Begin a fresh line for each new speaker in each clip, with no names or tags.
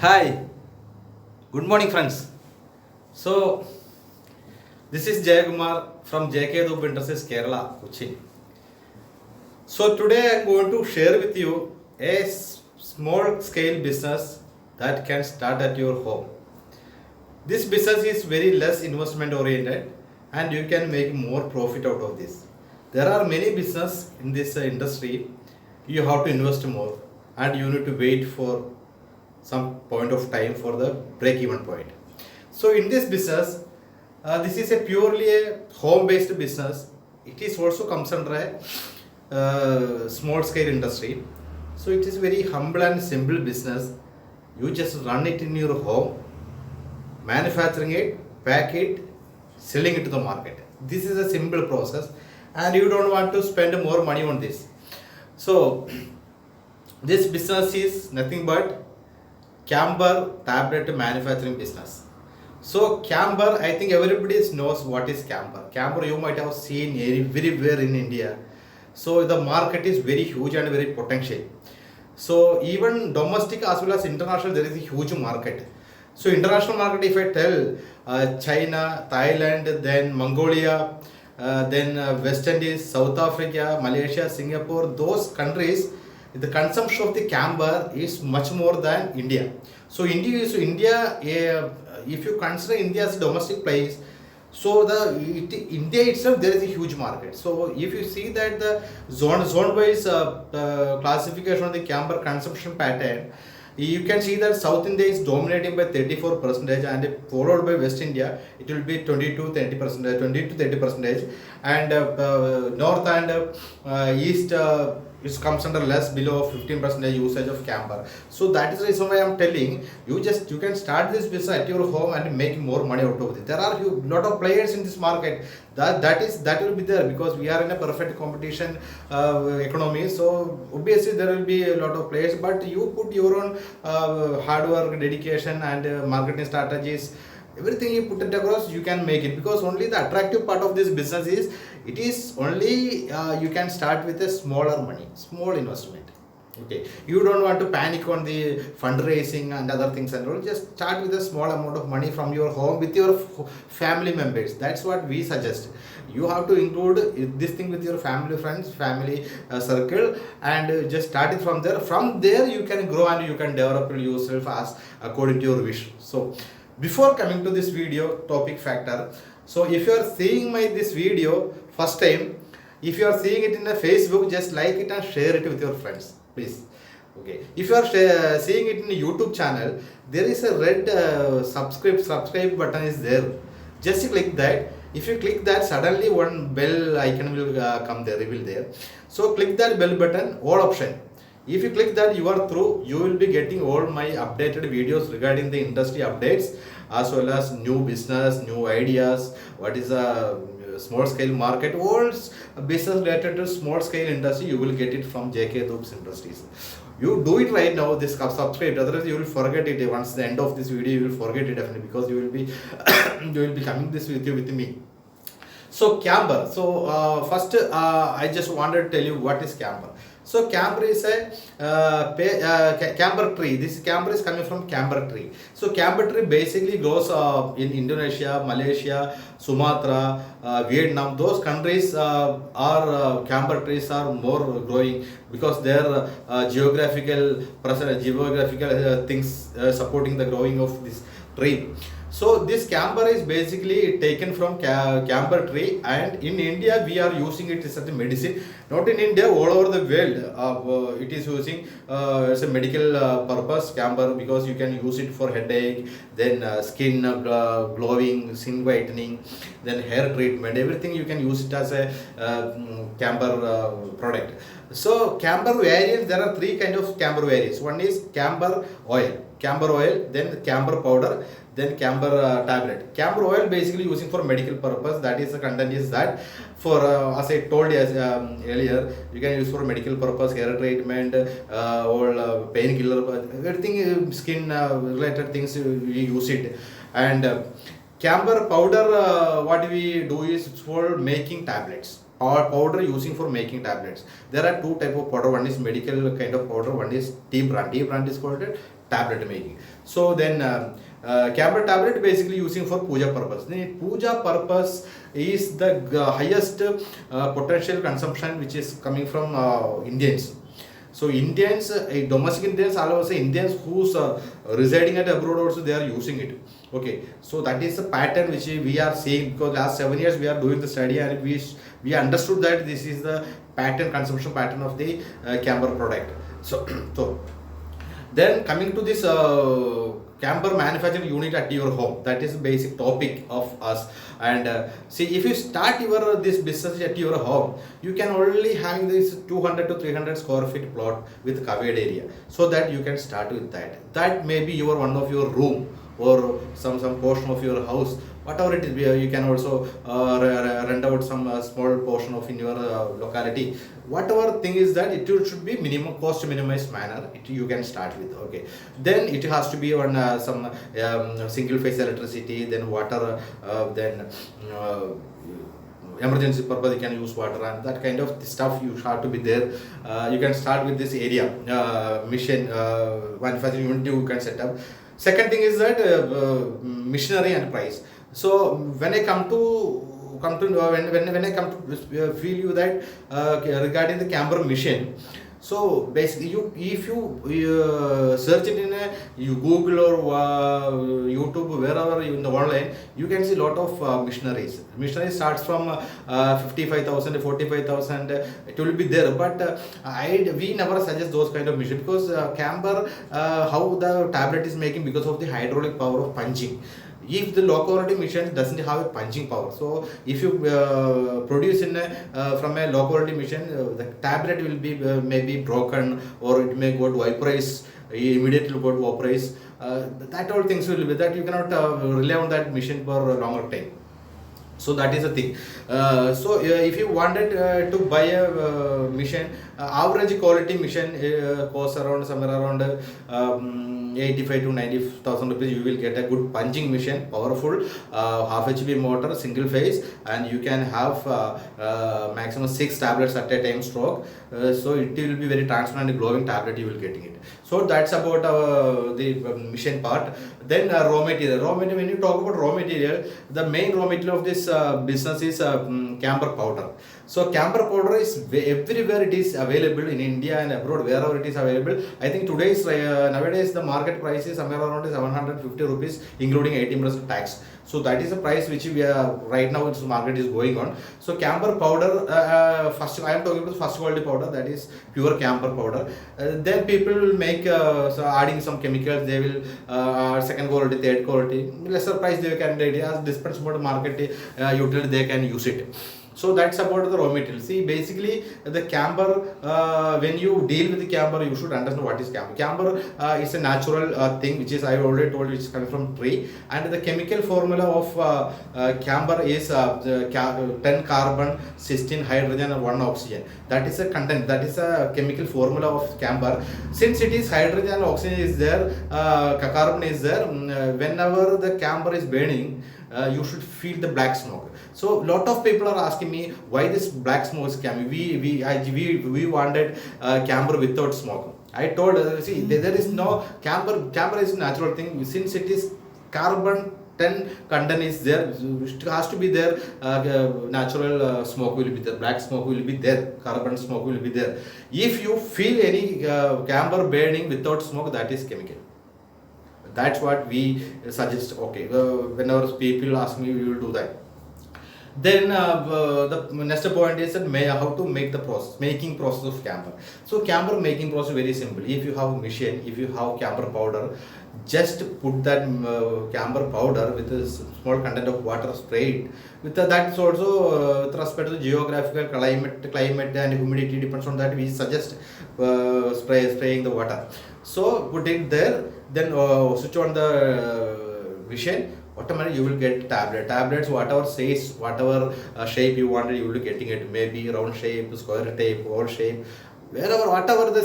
Hi, good morning, friends. So, this is Jayakumar from JK Dub Industries, Kerala, Kochi. So, today I'm going to share with you a small scale business that can start at your home. This business is very less investment oriented and you can make more profit out of this. There are many business in this industry. You have to invest more and you need to wait for some point of time for the break even point. So in this business, this is a purely a home based business. It is also comes under a small scale industry. So it is very humble and simple business. You just run it in your home, manufacturing it, pack it, selling it to the market. This is a simple process and you don't want to spend more money on this. So this business is nothing but Camber tablet manufacturing business. So Camber, I think everybody knows what is Camber. Camber you might have seen everywhere in India. So the market is very huge and very potential. So even domestic as well as international, there is a huge market. So international market, if I tell China, Thailand, then Mongolia, then West Indies, South Africa, Malaysia, Singapore, those countries, the consumption of the camber is much more than India. So India, if you consider India as a domestic place, so India itself there is a huge market. So if you see that the zone wise classification of the camber consumption pattern, you can see that South India is dominating by 34% and followed by West India it will be 20 to 30%, 20 to 30%, and North and East it comes under less below 15% usage of camber. So that is the reason why I'm telling you can start this business at your home and make more money out of it. There are lot of players in this market. That will be there because we are in a perfect competition economy. So obviously there will be a lot of players, but you put your own hard work, dedication, and marketing strategies. Everything you put it across, you can make it, because only the attractive part of this business is it is only you can start with a smaller money, small investment. Okay, you don't want to panic on the fundraising and other things and all. Just start with a small amount of money from your home with your family members. That's what we suggest. You have to include this thing with your family, friends, family circle, and just start it from there. From there you can grow and you can develop yourself as according to your wish. So before coming to this video topic factor, so if you are seeing my this video first time, if you are seeing it in a Facebook, just like it and share it with your friends, please. Okay, if you are seeing it in a YouTube channel, there is a red subscribe button is there. Just click that. If you click that, suddenly one bell icon will come there, reveal there. So click that bell button, all option. If you click that, you are through. You will be getting all my updated videos regarding the industry updates, as well as new business, new ideas, what is a small scale market, all business related to small scale industry. You will get it from JK Dubs Industries. You do it right now, this subscribe, otherwise you will forget it. Once the end of this video, you will forget it definitely, because you will be you will be coming this with me. So camber. So first I just wanted to tell you what is camber. So camber is a camber tree. This camber is coming from camber tree. So camber tree basically grows in Indonesia, Malaysia, Sumatra, Vietnam. Those countries are camber trees are more growing because their geographical things supporting the growing of this tree. So this camber is basically taken from camber tree, and in India we are using it as a medicine. Not in India, all over the world it is using as a medical purpose camber, because you can use it for headache, then skin glowing, skin whitening, then hair treatment, everything you can use it as a camber product. So camber variants, there are three kind of camber variants. One is camber oil, then camber powder, then camber tablet. Camber oil basically using for medical purpose. That is the content is that for as I told you earlier, you can use for medical purpose, hair treatment, or painkiller, everything skin related things we use it. And camber powder, what we do is for making tablets. Or powder using for making tablets. There are two type of powder. One is medical kind of powder. One is T brand. T brand is called tablet making. So then camber tablet basically using for puja purpose. The puja purpose is the highest potential consumption which is coming from Indians. So Indians, domestic Indians, all of us Indians who's residing at abroad also they are using it. Okay, so that is the pattern which we are seeing, because last 7 years we are doing the study and we understood that this is the pattern, consumption pattern of the camber product. So then coming to this camber manufacturing unit at your home, that is the basic topic of us. And see, if you start your this business at your home, you can only having this 200 to 300 square feet plot with covered area, so that you can start with that. That may be your one of your room or some portion of your house, whatever it is. You can also rent out some small portion of in your locality. Whatever thing is that it should be minimum cost minimized manner, you can start with. Okay, then it has to be on some single phase electricity, then water, then emergency purpose you can use water, and that kind of stuff you have to be there. You can start with this area mission manufacturing unit you can set up. Second thing is that machinery and price. So when I come to when I come to feel you that regarding the camber machine. So basically, if you search it in you Google or YouTube, wherever in the online, you can see a lot of machineries. Machinery starts from 55,000, 45,000. It will be there, but we never suggest those kind of machine, because camber how the tablet is making because of the hydraulic power of punching. If the low quality machine doesn't have a punching power, so if you produce in from a low quality machine, the tablet will be maybe broken, or it may go to vaporize, immediately go to vaporize. That all things will be that you cannot rely on that machine for a longer time. So that is the thing. So if you wanted to buy a machine, average quality machine costs around somewhere around 85 to 90,000 rupees. You will get a good punching machine, powerful, half HP motor, single phase, and you can have maximum 6 tablets at a time stroke. So it will be very transparent and glowing tablet you will getting it. So that's about the machine part. Then raw material. When you talk about raw material, the main raw material of this business is camber powder. So camber powder is everywhere it is available in India and abroad, wherever it is available. I think nowadays the market price is somewhere around 750 rupees, including 18% tax. So that is the price which we are right now its market is going on. So camber powder, first I am talking about first quality powder, that is pure camber powder. Then people will make so adding some chemicals. They will second quality, third quality, lesser price they can get as depends about market utility they can use it. So that's about the raw material. See, basically the camber, when you deal with the camber, you should understand what is camber. Camber is a natural thing which is, I already told you, it's coming from tree, and the chemical formula of camber is 10 carbon, 16 hydrogen and 1 oxygen. That is a content, that is a chemical formula of camber. Since it is hydrogen and oxygen is there, carbon is there, whenever the camber is burning, you should feel the black smoke. So lot of people are asking me why this black smoke is coming. We wanted camber without smoke. I told see there is no camber. Camber is a natural thing. Since it is carbon 10 content is there, it has to be there. Natural smoke will be there, black smoke will be there, carbon smoke will be there. If you feel any camber burning without smoke, that is chemical. That's what we suggest. Okay, whenever people ask me, we will do that. Then the next point is that how to make the making process of camber. So camber making process very simple. If you have machine, if you have camber powder, just put that camber powder with a small content of water, spray it. With that's also with respect to geographical climate and humidity, depends on that we suggest spraying the water. So put it there, then switch on the machine. Automatically you will get tablets, whatever size, whatever shape you wanted, you will be getting it. Maybe round shape, square shape, oval shape, wherever, whatever the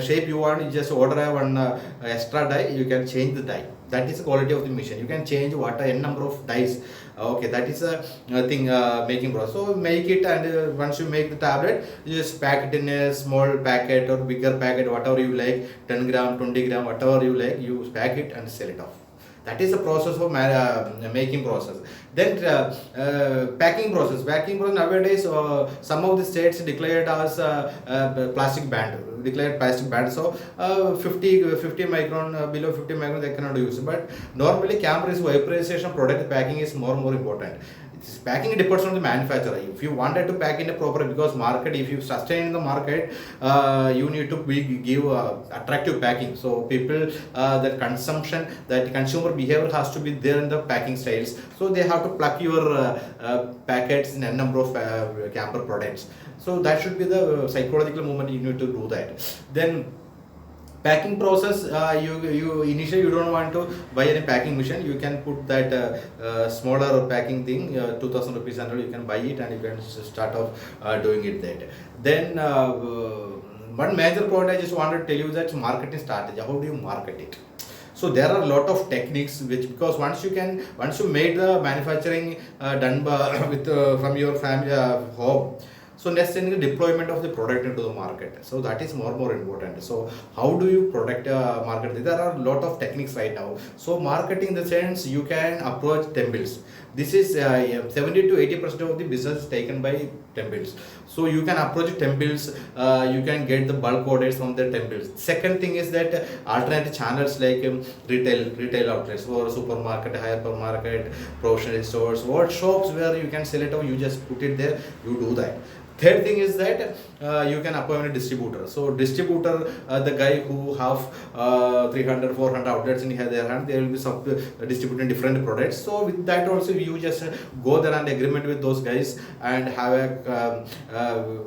shape you want, you just order one extra die, you can change the die. That is the quality of the machine. You can change what n number of dies. Okay, that is a thing, making process. So make it, and once you make the tablet, you just pack it in a small packet or bigger packet, whatever you like, 10 gram, 20 gram, whatever you like, you pack it and sell it off. That is the process of making process. Then packing process. Packing process nowadays, some of the states declared as plastic band, declared plastic band. So 50 micron, below 50 micron they cannot use. But normally camera is vaporization product packing is more important. Packing depends on the manufacturer. If you wanted to pack in a proper, because market, if you sustain the market, you need to give attractive packing. So people, that consumption, that consumer behavior has to be there in the packing styles. So they have to plug your packets in a number of camper products. So that should be the psychological movement. You need to do that. Then packing process, you initially you don't want to buy any packing machine. You can put that smaller packing thing, 2000 rupees, and you can buy it and you can start off doing it that. Then one major point I just wanted to tell you, that marketing strategy. How do you market it? So there are a lot of techniques which, because once you made the manufacturing done by, with from your family home. So next thing is deployment of the product into the market. So that is more important. So how do you product market? There are a lot of techniques right now. So marketing in the sense, you can approach temples. This is 70 to 80% of the business is taken by temples. So you can approach temples, you can get the bulk orders from the temples. Second thing is that alternate channels like retail outlets or supermarket, hypermarket, professional stores, or shops where you can sell it, or you just put it there, you do that. Third thing is that you can appoint a distributor. So distributor, the guy who have 300, 400 outlets in their hand, they will be distributing different products. So with that also, you just go there and agreement with those guys and have a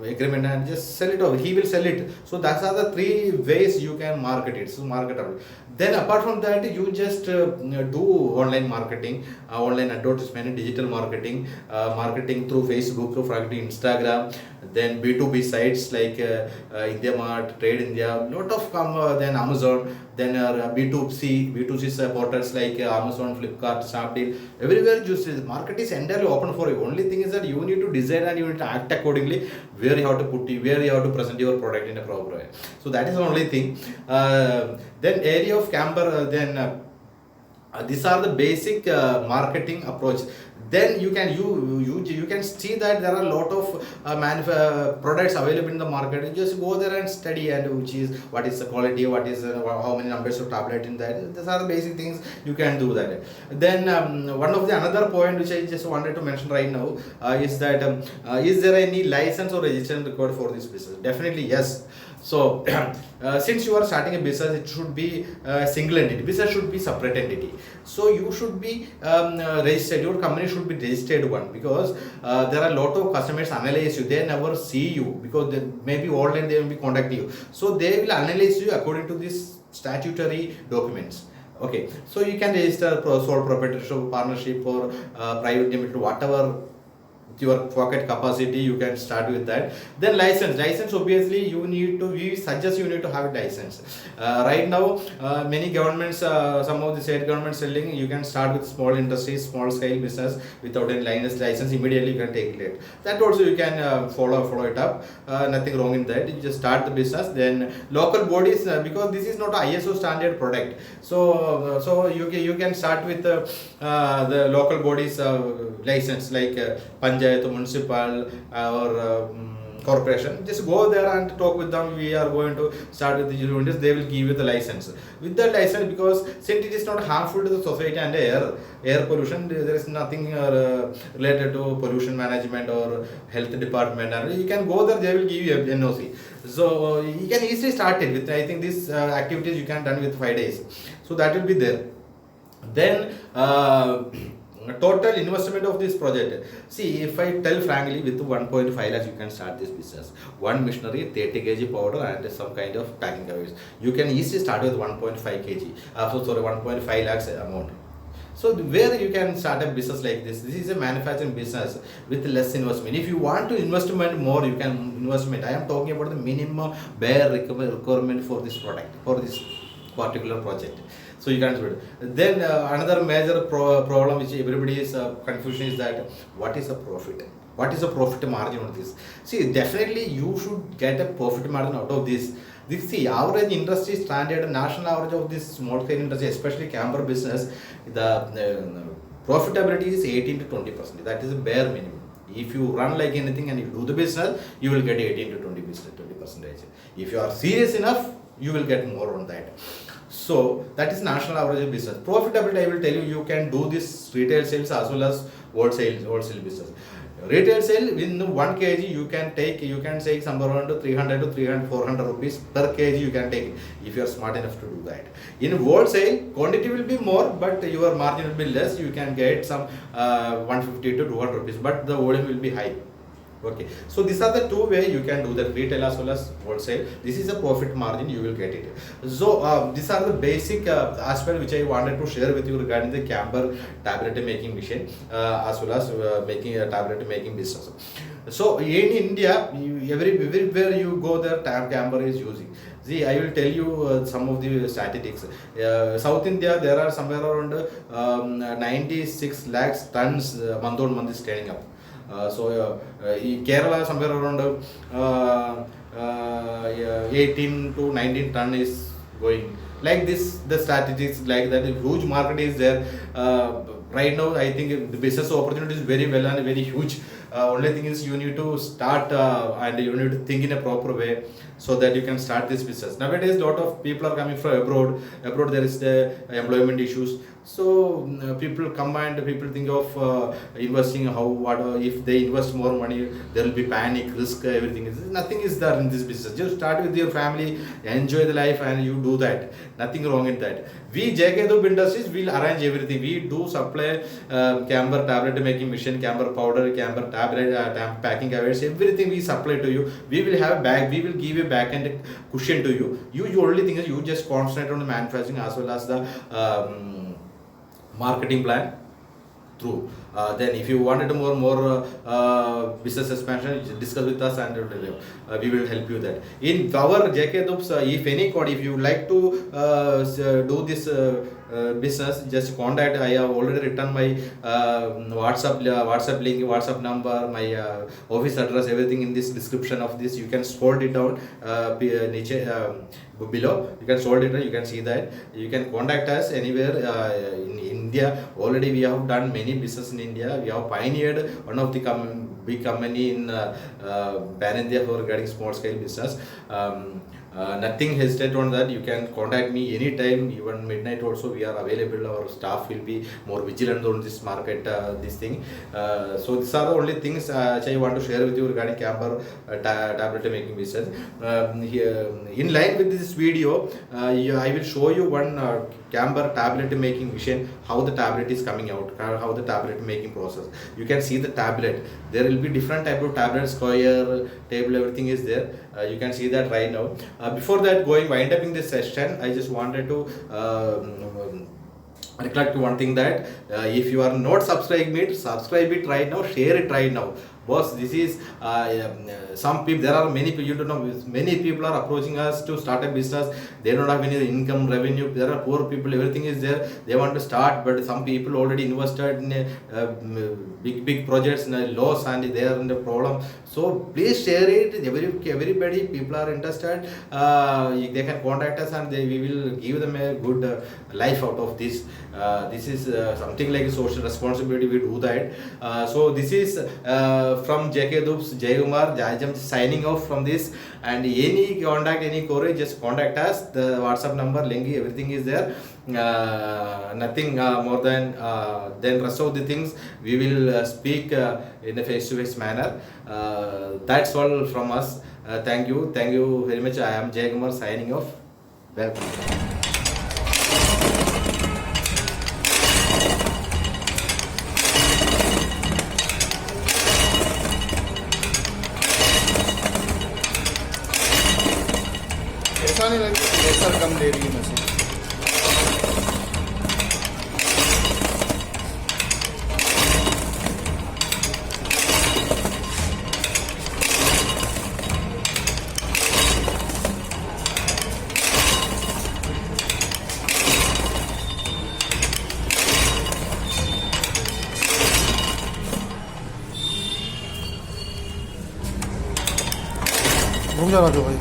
agreement and just sell it over. He will sell it. So that's are the three ways you can market it. So marketable. Then apart from that, you just do online marketing, online advertisement, digital marketing, marketing through Facebook, through Instagram, then B2B sites like IndiaMart, Trade India, lot of then Amazon, then B2C portals like Amazon, Flipkart, Snapdeal. Everywhere you see the market is entirely open for you. Only thing is that you need to decide and you need to act accordingly, where you have to put it, where you have to present your product in a proper way. So that is the only thing. Then area of camper, these are the basic marketing approach. Then you can see that there are a lot of products available in the market. You just go there and study, and which is what is the quality, what is how many numbers of tablet in that. These are the basic things you can do that. Then one of the another point which I just wanted to mention right now is that is there any license or registration required for this business? Definitely yes. So since you are starting a business, it should be a single entity. Business should be separate entity. So you should be registered. Your company should be registered one, because there are a lot of customers analyze you. They never see you because they, maybe online they will be contacting you. So they will analyze you according to this statutory documents. Okay, so you can register sole proprietorship, partnership, or private limited, whatever your pocket capacity, you can start with that. Then license obviously we suggest you need to have a license. Right now many governments, some of the state governments selling, you can start with small industries, small scale business without any license, immediately you can take it. That also you can follow it up. Nothing wrong in that. You just start the business. Then local bodies, because this is not a ISO standard product, so you can start with the local bodies license like Panjayat, municipal, or corporation. Just go there and talk with them. We are going to start with the units. They will give you the license. With that license, because since it is not harmful to the society and air pollution, there is nothing related to pollution management or health department, and you can go there. They will give you a NOC. So you can easily start it with, I think, these activities you can done with 5 days. So that will be there. Then total investment of this project. See, if I tell frankly, with 1.5 lakhs you can start this business. One machinery, 30 kg powder, and some kind of packing device. You can easily start with 1.5 kg. 1.5 lakhs amount. So where you can start a business like this. This is a manufacturing business with less investment. If you want to investment more, you can investment. I am talking about the minimum bare requirement for this product, for this particular project. So you can do it. Then another major problem which everybody is confusion is that what is a profit? What is the profit margin on this? See, definitely you should get a profit margin out of this. See, average industry standard, national average of this small scale industry, especially camber business, the profitability is 18 to 20%. That is a bare minimum. If you run like anything and you do the business, you will get 18 to 20%. If you are serious enough, you will get more on that. So that is national average of business. Profitability, I will tell you, you can do this retail sales as well as wholesale business. Retail sale in 1 kg you can take somewhere around 300 to 400 rupees per kg you can take it, if you are smart enough to do that. In wholesale, quantity will be more, but your margin will be less. You can get some 150 to 200 rupees, but the volume will be high. Okay, so these are the two ways you can do that, retail as well as wholesale. This is a profit margin, you will get it. So these are the basic aspects which I wanted to share with you regarding the camber tablet making machine as well as making a tablet making business. So in India, everywhere you go, the camber is using. See, I will tell you some of the statistics. South India, there are somewhere around 96 lakhs tons month on month is turning up. In Kerala, somewhere around 18 to 19 ton is going. Like this, the statistics like that, huge market is there. Right now, I think the business opportunity is very well and very huge. Only thing is you need to start and you need to think in a proper way so that you can start this business. Nowadays, a lot of people are coming from abroad. Abroad, there is the employment issues. So people come and people think of investing. If they invest more money, there will be panic, risk, everything. Nothing is there in this business. Just start with your family, enjoy the life, and you do that. Nothing wrong in that. We JK Dub Industries will arrange everything. We do supply camber tablet making machine, camber powder, camber tablet packing covers, everything we supply to you. We will have a bag. We will give you back end cushion to you. You only thing is you just concentrate on the manufacturing as well as the marketing plan through. Then if you wanted more business expansion, discuss with us and we will help you that. In our JK Dubs, if any code, if you like to do this business, just contact. I have already written my WhatsApp link, WhatsApp number, my office address, everything in this description of this. You can scroll it down below. You can scroll it down, you can see that. You can contact us anywhere in India. Already we have done many business in India. We have pioneered one of the big company in Pan India for regarding small scale business. Nothing hesitate on that. You can contact me anytime, even midnight also we are available. Our staff will be more vigilant on this market, this thing. So these are the only things which I want to share with you regarding camber tablet making business. Here, in line with this video, I will show you one camber tablet making machine, how the tablet is coming out, how the tablet making process. You can see the tablet. There will be different type of tablet, square, table, everything is there. You can see that right now. Before that, wind up in this session, I just wanted to recollect one thing that if you are not subscribing it, subscribe it right now, share it right now. Boss, this is some people, there are many people, you don't know, many people are approaching us to start a business. They don't have any income, revenue. There are poor people, everything is there. They want to start, but some people already invested in big projects in a loss and they are in the problem. So please share it. Everybody, people are interested. They can contact us and we will give them a good life out of this. This is something like a social responsibility. We do that. So this is from JK Dubs, Jay Kumar. I am signing off from this. And any contact, any query, just contact us. The WhatsApp number, link, everything is there. Nothing more than rest of the things we will speak in a face-to-face manner. That's all from us. Thank you very much. I am Jay Kumar signing off. Welcome.
ऐसा नहीं लगता pressure कम ले रही है machine.
रुक जा राजू भाई,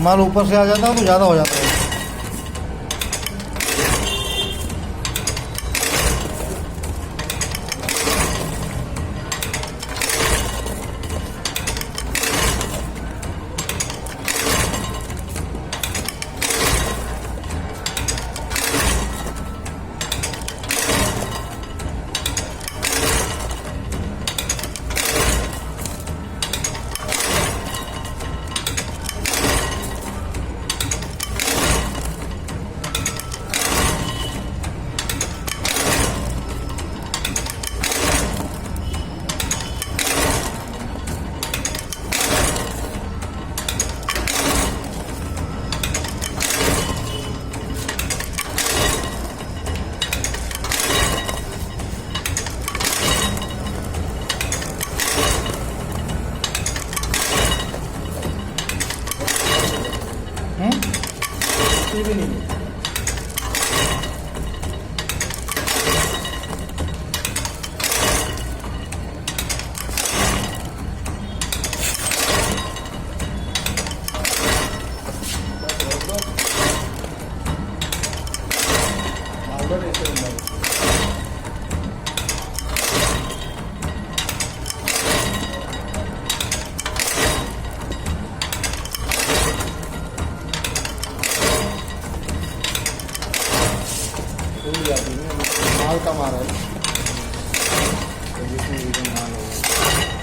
माल ऊपर से आ जाता है तो ज़्यादा हो जाता है।
कुछ भी नहीं है। बार-बार ऐसे होता है। भूल जाती है माल का मारा है, तो जिसमें भी माल होगा।